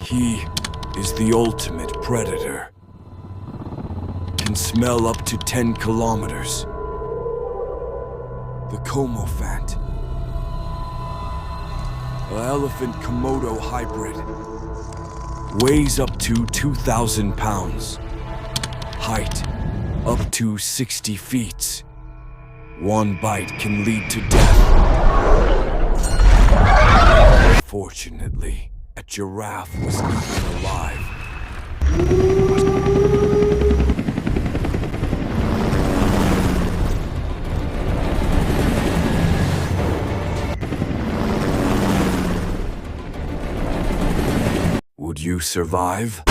He is the ultimate predator. Can smell up to 10 kilometers. The KOMODOPHANT. An elephant Komodo hybrid. Weighs up to 2,000 pounds. Height up to 60 feet. One bite can lead to death. Fortunately, a giraffe was eaten alive. Would you survive?